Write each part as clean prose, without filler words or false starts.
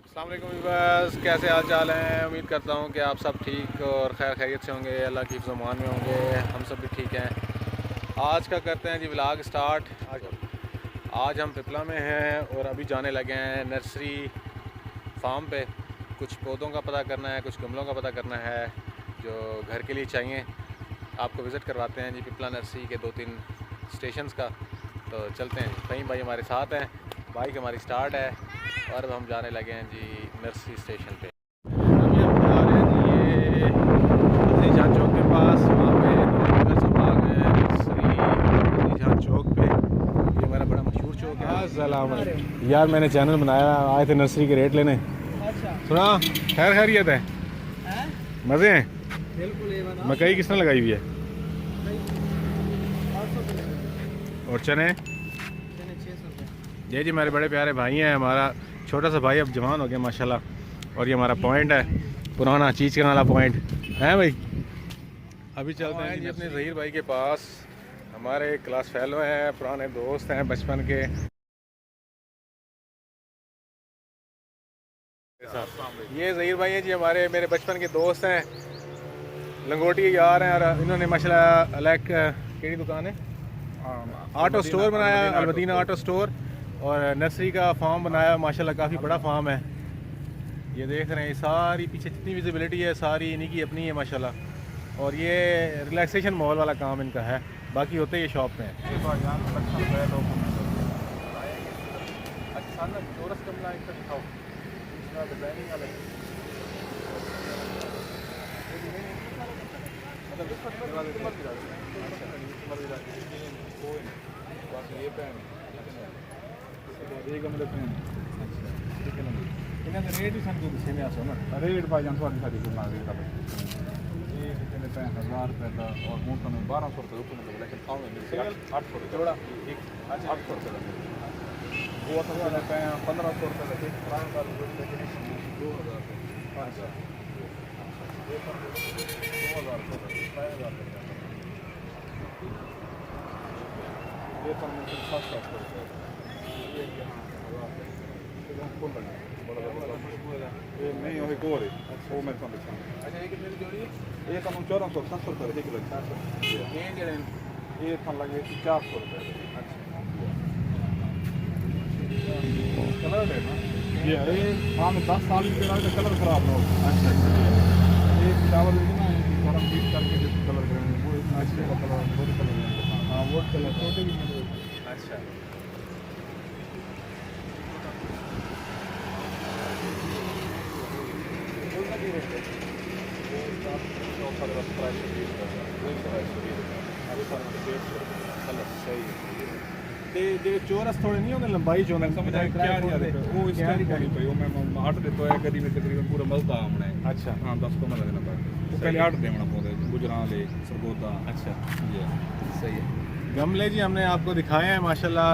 अस्सलाम वालेकुम व्यूअर्स, कैसे हाल चाल हैं। उम्मीद करता हूं कि आप सब ठीक और खैर खैरियत से होंगे, अल्लाह की फ़ज़ल-ए-मान में होंगे। हम सब भी ठीक हैं। आज का करते हैं जी व्लॉग स्टार्ट। आज हम पिपला में हैं और अभी जाने लगे हैं नर्सरी फार्म पे। कुछ पौधों का पता करना है, कुछ गमलों का पता करना है जो घर के लिए चाहिए। आपको विज़िट करवाते हैं जी पिपला नर्सरी के 2-3 स्टेशंस का। तो चलते हैं, कहीं भाई हमारे साथ हैं, बाइक हमारी स्टार्ट है और अब हम जाने लगे हैं जी नर्सरी स्टेशन पे। अभी हम जा रहे हैं जी ये अली जहां चौक के पास, वहाँ पे दो बाग है नर्सरी अली जहां चौक पे। ये हमारा बड़ा मशहूर चौक है। यार मैंने चैनल बनाया, आए थे नर्सरी के रेट लेने। अच्छा। सुना खैर खैरियत है, मज़े हैं। बिल्कुल मकई किस तरह लगाई हुई है और चने? ये जी मेरे बड़े प्यारे भाई हैं। हमारा छोटा सा भाई अब जवान हो गया माशाल्लाह। और ये हमारा पॉइंट है, पुराना चीच वाला पॉइंट है भाई। अभी चलते हैं जी अपने ज़हीर भाई के पास। हमारे क्लास फेलो हैं, पुराने दोस्त हैं बचपन के। ये ज़हीर भाई हैं जी, हमारे मेरे बचपन के दोस्त हैं, लंगोटी यार हैं। और इन्होंने माशाल्लाह अलग केड़ी दुकान है, ऑटो स्टोर बनाया, अलमदीना ऑटो स्टोर। और नर्सरी का फार्म बनाया माशाल्लाह, काफ़ी बड़ा फार्म है। ये देख रहे हैं, सारी पीछे जितनी विजिबिलिटी है सारी इन्हीं की अपनी है माशाल्लाह। और ये रिलैक्सेशन माहौल वाला काम इनका है, बाकी होते ये शॉप में है। रेट भी सन किसी में आसो ना, रेट भाईजान थोड़ी सारी गुना दे सब ये कितने पे 1000 रुपए का और मोट में 1200 रुपए ऊपर में, लेकिन खाओ में 800 रुपए जोड़ा एक। अच्छा 800 रुपए का वो तो वाले पे 1500 रुपए का एक प्राण का 2000 अच्छा ये पर 2000 रुपए 5000 रुपए ये पर में 700 रुपए ये कौन बना ये नहीं हो गोरे वो मैं समझ सकता। अच्छा, ये कितने की जोड़ी है? ये तो 1470 रुपए किलो ये जड़े ये फल लगे 400 रुपए। कलर है ना ये हाँ में 10 साल के बाद कलर खराब ना हो। अच्छा ये चावल है ना थोड़ा बीट करके जो कलर करेंगे वो अच्छे का कलर वो कलर है। हाँ वो कलर छोटे भी मिले। अच्छा चौरस थोड़े नहीं होंगे, लंबाई जो है समझ आए क्या वो इसका नहीं पे वो मैं 8 देता है करीब तकरीबन पूरा मजदा हमने। अच्छा हाँ 10 को लगना पड़ता वो पहले 8 देना पड़ता है गुजराले सरगोदा। अच्छा ये सही है। गमले जी हमने आपको दिखाए हैं माशाल्लाह,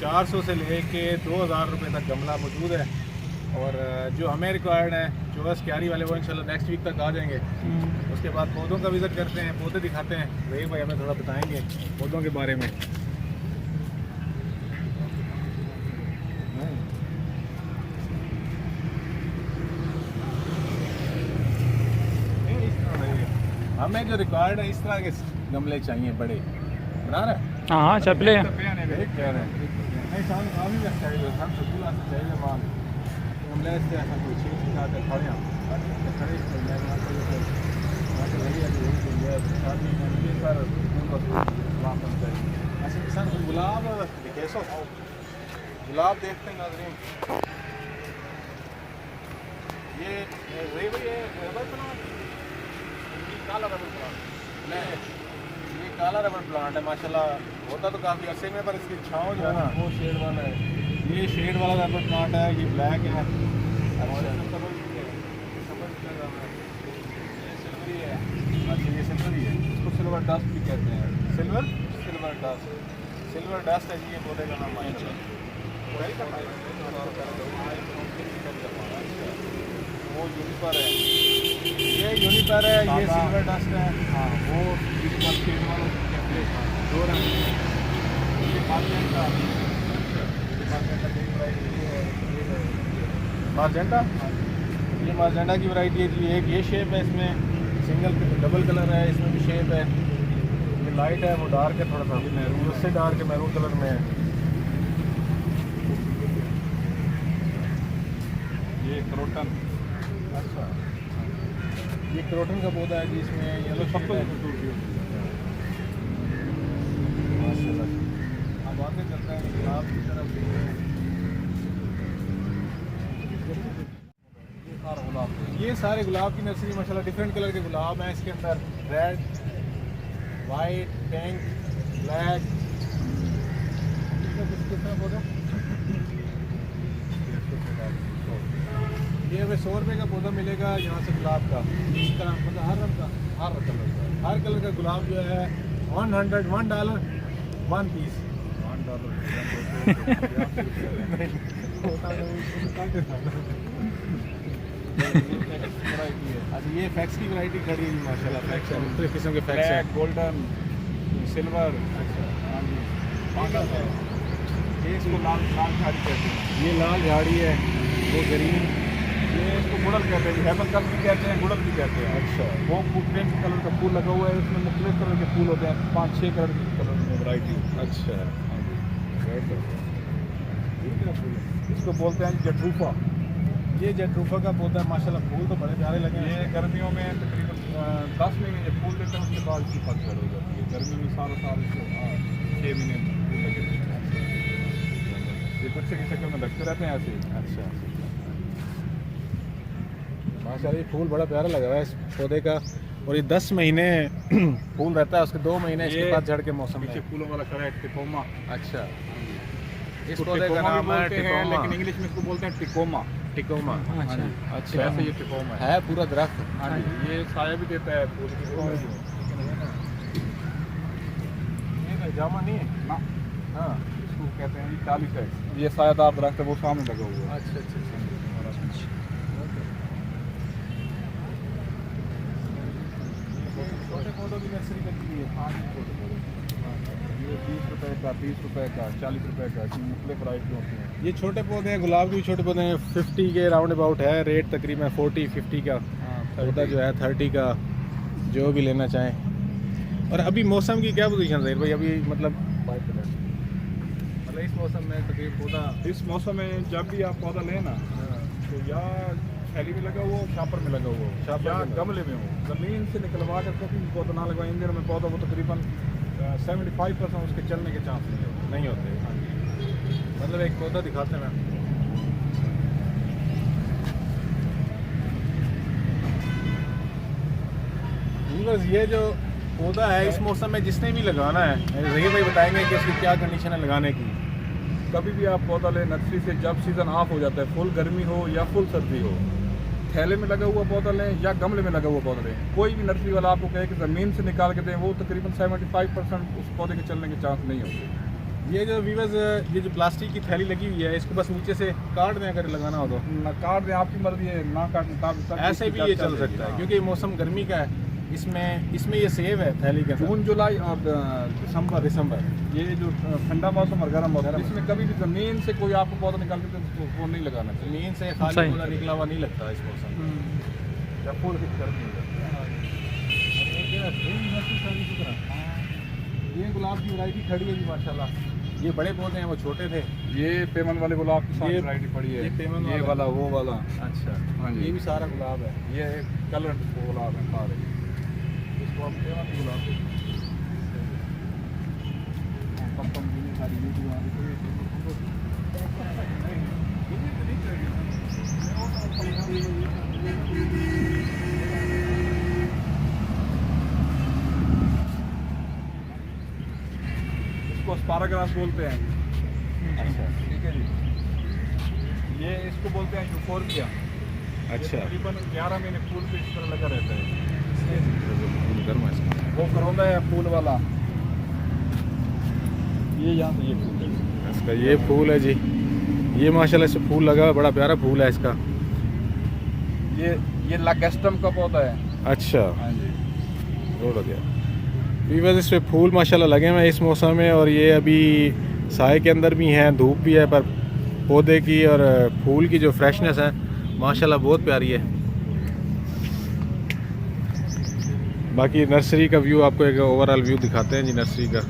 400 से लेके 2000 रुपए तक गमला मौजूद है। और जो हमें रिक्वायर्ड है चौरस क्यारी वाले वो इंशाल्लाह नेक्स्ट वीक तक आ जाएंगे। उसके बाद पौधों का विज़िट करते हैं, पौधे दिखाते हैं। वही भाई हमें थोड़ा बताएंगे पौधों के बारे में। हमें जो रिक्वायर्ड है इस तरह के गमले चाहिए, बड़े बना रहे हैं। हाँ चपले कह रहे हैं नहीं शाम काफ़ी चाहिए, हम स्कूल से चाहिए माल गमले से ऐसा कोई चीज़ दिखाते खड़े ऐसे किसान गुलाब कैसो गुलाब देखते हैं नाज़रीन। ये रबर प्लांट, काला रबर प्लांट नहीं, ये काला रबर प्लांट है माशाल्लाह। होता तो काफ़ी अर्से में, पर इसकी छाँव जो है ना वो शेड वाला है। ये शेड वाला रबर प्लांट है, ये ब्लैक है। अच्छा ये सिल्वरी है, इसको सिल्वर डस्ट भी कहते हैं। सिल्वर सिल्वर डस्ट है जी, ये पौधे का नाम है। वो यूनिपर है, ये यूनिपर है, ये सिल्वर डस्ट है। हाँ वो यूनिपर शेड वाला दो रंग ये डिपार्टमेंट का मार्जेंटा, ये मार्जेंटा की वैरायटी है जी। एक ये शेप है, इसमें सिंगल डबल कलर है, इसमें भी शेप है। ये लाइट है, वो डार्क है थोड़ा सा, मैरून उससे डार्क है, मैरून कलर में है। ये क्रोटन। अच्छा, ये क्रोटन का पौधा है जी, इसमें येलो सबको माशाल्लाह। अब आगे चलते हैं गुलाब की तरफ। ये सारे गुलाब की नर्सरी माशाल्लाह, डिफरेंट कलर के गुलाब हैं इसके अंदर, रेड, वाइट, पिंक, ब्लैक। कितना पौधा? ये हमें 100 रुपये का पौधा मिलेगा यहाँ से गुलाब का। इस तरह मतलब हर रंग का, हर कलर का गुलाब जो है $100 1 पीस। अच्छा, ये फैक्स की वैरायटी खड़ी है माशाल्लाह। फैक्स है, मुख्तलिफ किस्म के फैक्स हैं, गोल्डन, सिल्वर। हाँ जी, ये इसको लाल लाल झाड़ी कहते हैं। ये लाल झाड़ी है, वो ग्रीन, ये इसको गुड़ल कहते हैं, हेमल कलर भी कहते हैं, गुड़ल भी कहते हैं। अच्छा, वो पिंक कलर का फूल लगा हुआ है, उसमें मुख्तलिफ कलर के फूल होते हैं, 5-6 कलर में वैरायटी। अच्छा, इसको बोलते हैं जटरूफा। ये जटरूफा का पौधा माशाल्लाह, फूल तो बड़े प्यारे लगे ये हैं। गर्मियों में तकरीबन 10 महीने जब फूल देते हैं उसके बाद इसकी पतझड़ हो जाती है। गर्मी में सारा साल इसको 6 महीने फूल लगे रहते हैं। ये गुच्छे की शक्ल में लगते रहते हैं ऐसे। अच्छा, माशाल्लाह ये फूल बड़ा प्यारा लगा हुआ है इस पौधे का, और ये 10 महीने फूल रहता है, उसके 2 महीने इसके बाद झड़ के मौसम पीछे में। फूलों वाला खड़ा है टिकोमा। अच्छा, इस इसको पौधे का टिकोमा भी नाम है बोलते हैं, टिकोमा। लेकिन इंग्लिश में इसको बोलते हैं टिकोमा। टिकोमा। अच्छा, अच्छा, वैसे ये टिकोमा है पूरा दरख्त। हाँ जी, ये साया भी देता है फूल की। ये जामा नहीं है ना, हाँ। इसको कहते हैं इटालिक है। ये सायादार दरख्त है, वो सामने लगा हुआ है। अच्छा अच्छा अच्छा। छोटे पौधों की नर्सरी लगी हुई है। ये 20 रुपए का, 30 रुपए का, 40 रुपए का, इसमें मुख्तलिफ वैरायटी होती हैं। ये छोटे पौधे हैं, गुलाब के भी छोटे पौधे हैं। 50 के राउंड अबाउट है रेट, तकरीबन 40-50 का पौधा जो है, 30 का, जो भी लेना चाहें। और अभी मौसम की क्या पोजीशन है भाई? अभी मतलब इस मौसम में तकरीबन पौधा, इस मौसम में जब भी आप पौधा लें ना, तो या थैली में लगा हुआ हो, शापर में लगा हुआ हो, या गमले में हो, ज़मीन से निकलवा कर कभी भी पौधा ना लगवाएं। इन दिनों में पौधा वो तकरीबन 75% उसके चलने के चांस नहीं होते। हाँ जी, मतलब एक पौधा दिखाते हैं व्यूअर्स। ये जो पौधा है इस मौसम में जिसने भी लगाना है, जहीर भाई बताएंगे कि उसकी क्या कंडीशन है लगाने की। कभी भी आप पौधा लें नर्सरी से, जब सीज़न ऑफ हो जाता है, फुल गर्मी हो या फुल सर्दी हो, थैले में लगा हुआ पौधा लें या गमले में लगा हुआ पौधा लें। कोई भी नर्सरी वाला आपको कहे कि ज़मीन से निकाल के दें, वो तकरीबन 75% उस पौधे के चलने के चांस नहीं होते। ये जो व्यूअर्स, ये जो प्लास्टिक की थैली लगी हुई है, इसको बस नीचे से काट दें अगर लगाना हो तो। ना काट दें, आपकी मर्जी है, ना काटें तब ऐसे भी ये चल सकता है, क्योंकि मौसम गर्मी का है। इसमें ये सेव है थैली के अंदर। जून, जुलाई और दिसंबर, ये जो ठंडा मौसम और गर्म मौसम, इसमें कभी भी ज़मीन से कोई आपको पौधा निकाल के दे तो वो नहीं लगाना चाहिए। ज़मीन से खाली पौधा निकला हुआ नहीं लगता इस मौसम में। जब फूल की गर्मी हो जाती है। ये गुलाब की वैरायटी खड़ी है जी माशाल्लाह। ये बड़े पौधे हैं, वो छोटे थे। ये पेमन वाले गुलाब की सारी ये वैरायटी पड़ी है। ये पेमन ये वाला, वो वाला। अच्छा, हाँ जी, ये भी सारा गुलाब है। ये कलर गुलाब है सारे। इसको हम पेमन गुलाब कहते हैं। सारी वीडियो आ रही इसको स्पाराग्रास बोलते हैं। अच्छा ठीक है जी, ये इसको बोलते हैं यूफोर्बिया। अच्छा, तकरीबन 11 महीने फूल पे इस तरह लगा रहता है। गर्म है इसका। वो करौंदा है फूल वाला। ये यहाँ से ये फूल है इसका, ये फूल है जी। ये माशाल्लाह से फूल लगा है, बड़ा प्यारा फूल है इसका। ये लागेस्टम का पौधा है। अच्छा, हाँ जी, रोड हो गया। वीवर्स, इस पे फूल माशाल्लाह लगे हुए हैं इस मौसम में, और ये अभी साए के अंदर भी हैं, धूप भी है, पर पौधे की और फूल की जो फ्रेशनेस है माशाल्लाह बहुत प्यारी है। बाकी नर्सरी का व्यू आपको एक ओवरऑल व्यू दिखाते हैं जी नर्सरी का।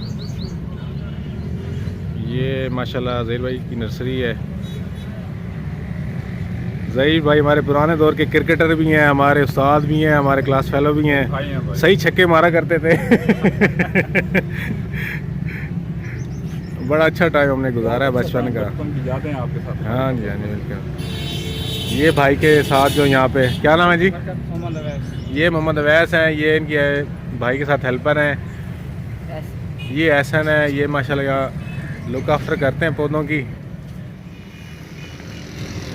ये माशाल्लाह ज़हीर भाई की नर्सरी है। ज़हीर भाई हमारे पुराने दौर के क्रिकेटर भी हैं, हमारे उस्ताद भी हैं, हमारे क्लास फेलो भी हैं, सही छक्के मारा करते थे। बड़ा अच्छा टाइम हमने गुजारा है बचपन का। यादें आपके साथ। हाँ जी, हाँ जी, बिल्कुल। ये भाई के साथ जो यहाँ पे क्या नाम है जी? ये मोहम्मद अवैस हैं, ये इनके भाई के साथ हेल्पर हैं। ये एहसन है, ये माशाल्लाह लुक आफ्टर करते हैं पौधों की।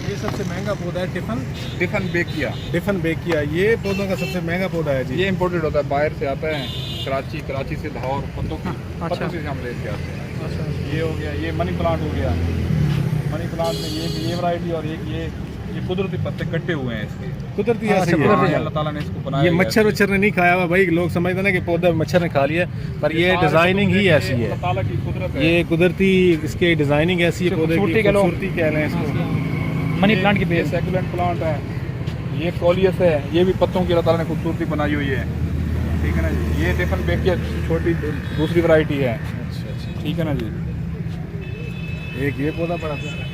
ये सबसे महंगा पौधा है डिफन बेकिया। ये पौधों का सबसे महंगा पौधा है जी। ये इम्पोर्टेड होता है, बाहर से आता है कराची से लाहौर पत्तों से हम लेके आते हैं। ये हो गया, ये मनी प्लांट हो गया। मनी प्लांट में ये वैरायटी और एक ये कुदरती पत्ते कट्टे हुए हैं इसके। कुदरती हाँ, ऐसे ही है। अल्लाह ताला ने इसको बनाया। ये मच्छर वच्छर ने नहीं खाया हुआ भाई, लोग समझते ना कि पौधा मच्छर ने खा लिया, पर ये डिजाइनिंग ही ऐसी है। अल्लाह ताला की कुदरत है। ये कुदरती इसकी डिजाइनिंग ऐसी है, पौधे की खूबसूरती कह रहे हैं इसको। मनी प्लांट की बेस सेकुलेंट प्लांट है। ये कोलियस है, ये भी पत्तों की अल्लाह ताला ने खूबसूरती बनाई हुई है। ठीक है ना जी। ये डिफन बेकिया छोटी दूसरी वैरायटी है। अच्छा, ठीक है ना जी। एक ये पौधा बड़ा प्यारा है।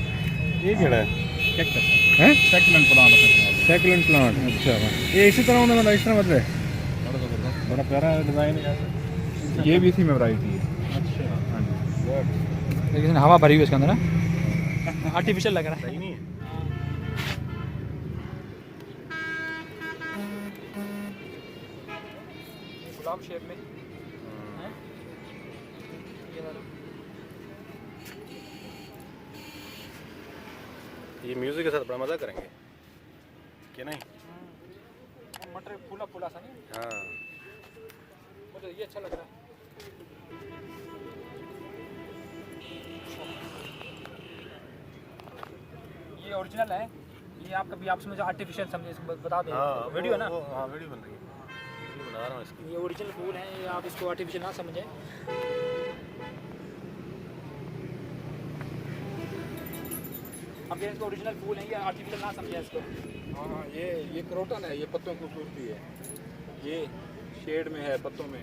ये केड़ा है? कैक्टस हैं? सेकुलेंट प्लांट है। सैकुलेंट प्लांट। अच्छा, ये इसी तरह उन्होंने मतलब इस तरह मतलब बड़ा प्यारा डिजाइन है। ये भी इसी में वैरायटी है। अच्छा, हाँ जी। लेकिन हवा भरी हुई है इसके अंदर ना, आर्टिफिशियल लग रहा है। सही नहीं है। गुलाब शेप में है। ये म्यूजिक के साथ बड़ा मजा करेंगे क्या नहीं? मटर फूला फूला सा नहीं, हाँ, मुझे ये अच्छा लग रहा है। ये ओरिजिनल है, ये आप कभी आपसे मुझे आर्टिफिशियल समझे, इसको बता दें। हाँ, वीडियो है ना, हाँ वीडियो बन रही है, वीडियो बना रहा हूँ इसकी। ये ओरिजिनल फूल हैं, ये आप इसको आर्टिफिशियल ना समझें। अब ये इसको ओरिजिनल फूल हैं, ये आर्टिफिशियल ना समझें इसको। हाँ, ये क्रोटन है, ये पत्तों की खूबसूरती है। ये शेड में है पत्तों में।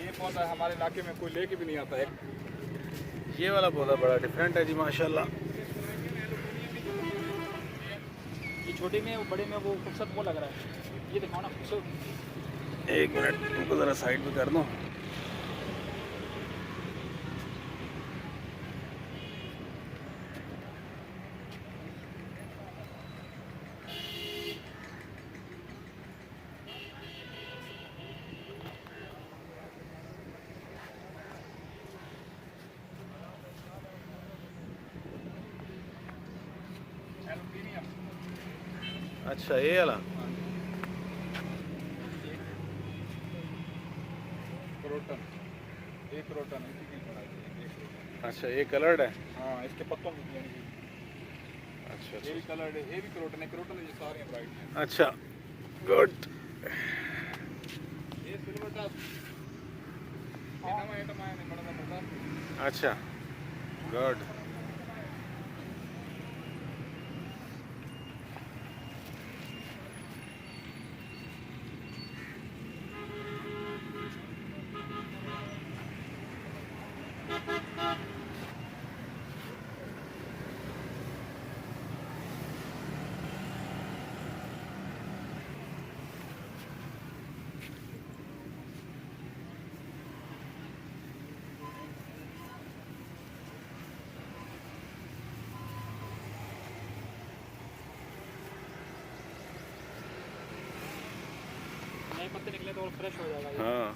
ये पौधा हमारे इलाके में कोई लेके भी नहीं आता है। ये वाला पौधा बड़ा डिफरेंट है जी माशाल्लाह। ये छोटे में बड़े में वो खूबसूरत वो लग रहा है। ये दिखाओ ना खूबसूरत। एक मिनट इनको ज़रा साइड पे कर दूँ। अच्छा, ये वाला क्रोटन, एक क्रोटन इसी की बनाई है। अच्छा, ये कलर्ड है। हाँ, इसके पत्तों की यानी कि अच्छा ये भी कलर्ड है, ये भी क्रोटन है। क्रोटन ये सारे ब्राइट हैं। अच्छा, गुड। ये सिल्वर टॉप, ये नवा आइटम आया नहीं, बड़ा जबरदस्त। अच्छा, गुड। नए पत्ते निकले तो और फ्रेश हो जाएगा ये। हाँ,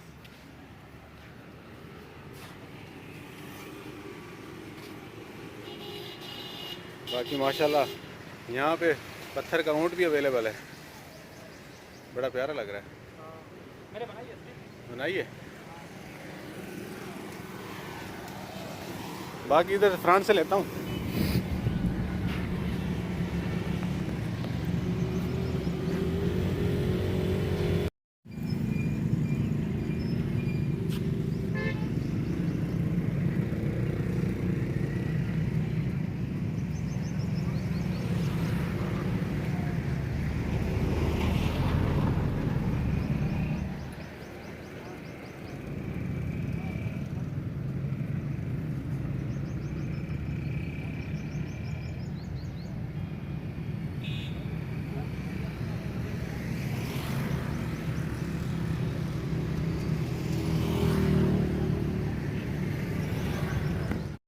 बाकी माशाल्लाह यहाँ पे पत्थर का ऊँट भी अवेलेबल है, बड़ा प्यारा लग रहा है। मेरे बनाइए इसके। बनाइए। बाकी इधर से फ्रंट से लेता हूँ।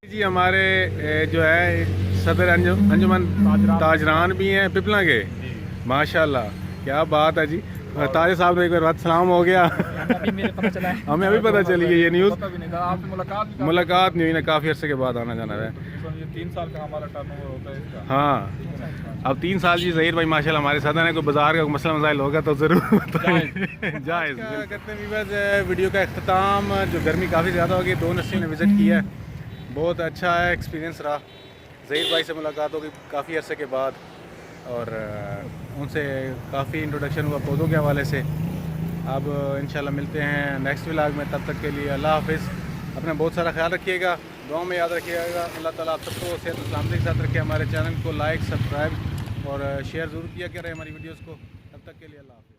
जी हमारे जो है सदर अंजुमन ताजरान भी हैं पिपला के, माशाल्लाह क्या बात है जी। ताजे साहब ने एक बार सलाम हो गया, हमें अभी पता चली है ये न्यूज़, आपसे मुलाकात नहीं हुई ना, काफ़ी अर्से के बाद आना जाना है। ये 3 साल का हमारा टर्नओवर होता है इसका। हाँ अब 3 साल जी ज़हीर भाई माशाल्लाह हमारे साथ हैं, कोई बाजार का मसला मसाइल होगा तो ज़रूर बताएं। जायज़ करते हैं वीवर्स, वीडियो का अख्ताम, जो गर्मी काफ़ी ज़्यादा होगी, 2 नस्सियों ने विज़िट किया है, बहुत अच्छा है एक्सपीरियंस रहा। ज़हीर भाई से मुलाकात होगी काफ़ी अरसे के बाद और उनसे काफ़ी इंट्रोडक्शन हुआ पौधों के हवाले से। अब इंशाल्लाह मिलते हैं नेक्स्ट व्लॉग में, तब तक के लिए अल्लाह हाफ़िज़। अपना बहुत सारा ख्याल रखिएगा, दुआ में याद रखिएगा। अल्लाह ताला आप सबको सेहत सलामती के साथ रखे। हमारे चैनल को लाइक सब्सक्राइब और शेयर ज़रूर किया करें हमारी वीडियोज़ को। तब तक के लिए अल्लाह हाफ़िज़।